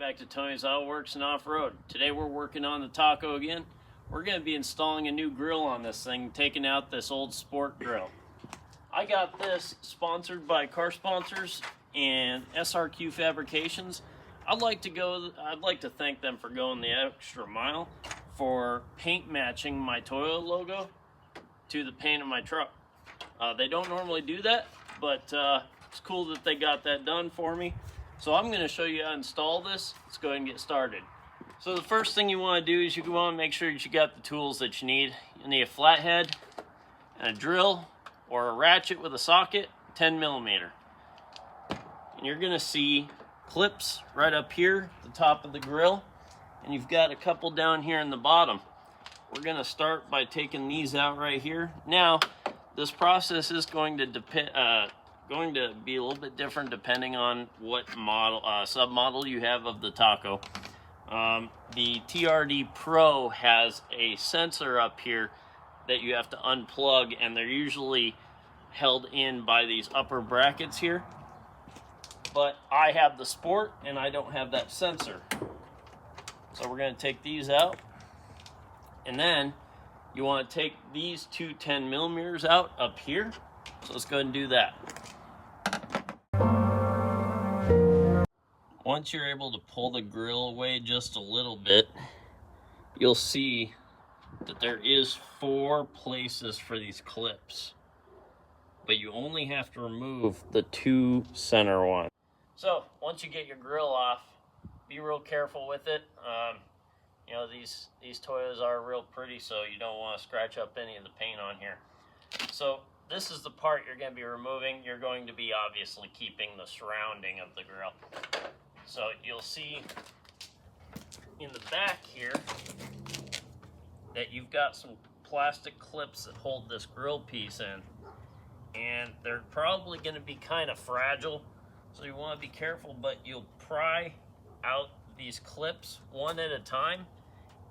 back to Tony's Auto Works and Off-Road. Today we're working on the Taco again. We're going to be installing a new grill on this thing, taking out this old sport grill. I got this sponsored by Car Sponsors and SRQ Fabrications. I'd like to thank them for going the extra mile for paint matching my Toyota logo to the paint of my truck. They don't normally do that, but it's cool that they got that done for me. So I'm going to show you how to install this. Let's go ahead and get started. So the first thing you want to do is you want to make sure that you got the tools that you need. You need a flathead and a drill or a ratchet with a socket, 10 millimeter. And you're going to see clips right up here at the top of the grill, and you've got a couple down here in the bottom. We're going to start by taking these out right here. Now, this process is going to be a little bit different depending on what model, submodel you have of the Taco. The TRD Pro has a sensor up here that you have to unplug, and they're usually held in by these upper brackets here. But I have the Sport and I don't have that sensor. So we're going to take these out, and then you want to take these two 10 millimeters out up here. So let's go ahead and do that. Once you're able to pull the grill away just a little bit, you'll see that there is 4 places for these clips, but you only have to remove the 2 center ones. So once you get your grill off, be real careful with it. You know, these Toyotas are real pretty, so you don't want to scratch up any of the paint on here. So this is the part you're going to be removing. You're going to be obviously keeping the surrounding of the grill. So you'll see in the back here that you've got some plastic clips that hold this grill piece in, and they're probably going to be kind of fragile, so you want to be careful, but you'll pry out these clips one at a time,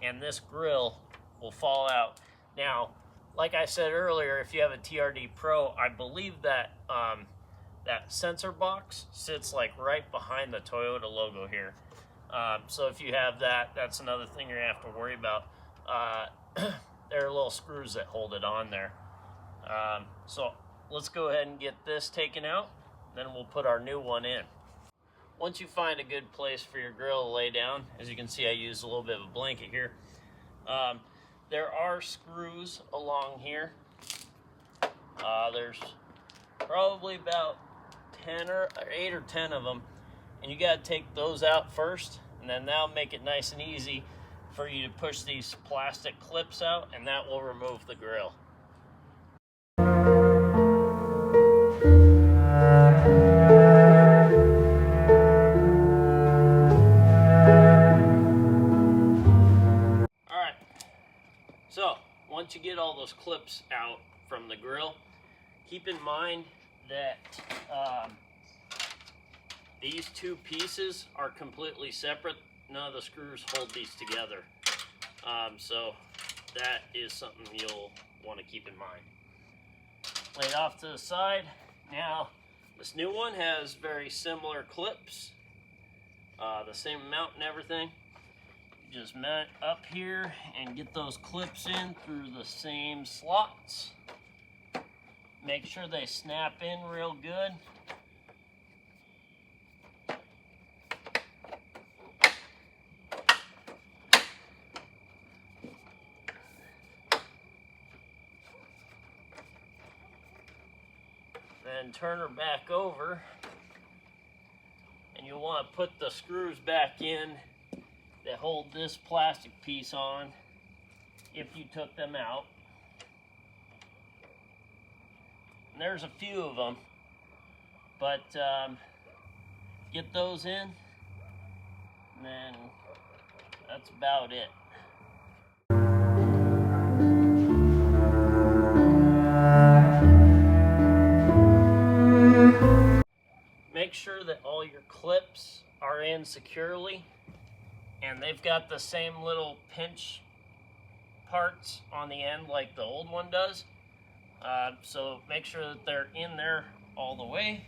and this grill will fall out. Now, like I said earlier, if you have a TRD Pro, I believe that that sensor box sits like right behind the Toyota logo here. So if you have that, that's another thing you're gonna have to worry about. There are little screws that hold it on there. So let's go ahead and get this taken out, then we'll put our new one in. Once you find a good place for your grill to lay down, as you can see, I used a little bit of a blanket here. There are screws along here. There's probably about 8 or 10 of them, and you got to take those out first, and then that'll make it nice and easy for you to push these plastic clips out, and that will remove the grill. Alright, so once you get all those clips out from the grill, keep in mind that these 2 pieces are completely separate. None of the screws hold these together. So that is something you'll want to keep in mind. Lay it off to the side. Now, this new one has very similar clips, the same mount and everything. You just mount it up here and get those clips in through the same slots. Make sure they snap in real good. Then turn her back over, and you'll want to put the screws back in that hold this plastic piece on if you took them out. And there's a few of them, but get those in, and then that's about it. Make sure that all your clips are in securely, and they've got the same little pinch parts on the end like the old one does. So make sure that they're in there all the way,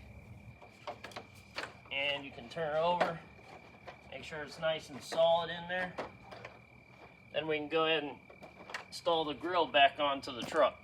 and you can turn it over. Make make sure it's nice and solid in there. Then we can go ahead and install the grill back onto the truck.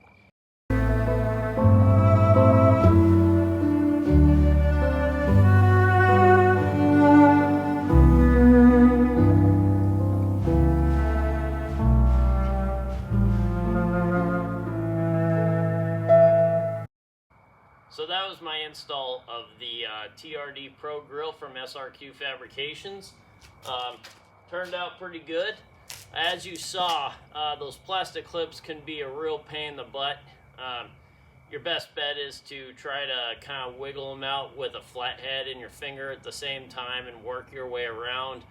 So that was my install of the TRD Pro grill from SRQ Fabrications. Turned out pretty good. As you saw, those plastic clips can be a real pain in the butt. Your best bet is to try to kind of wiggle them out with a flat head and your finger at the same time and work your way around.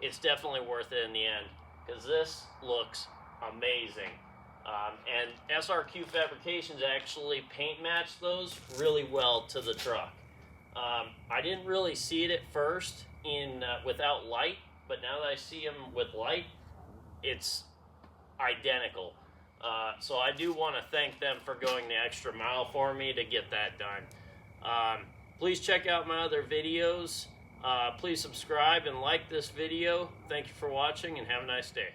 It's definitely worth it in the end, because this looks amazing. And SRQ Fabrications actually paint matched those really well to the truck. I didn't really see it at first without light, but now that I see them with light, it's identical. So I do want to thank them for going the extra mile for me to get that done. Please check out my other videos. Please subscribe and like this video. Thank you for watching, and have a nice day.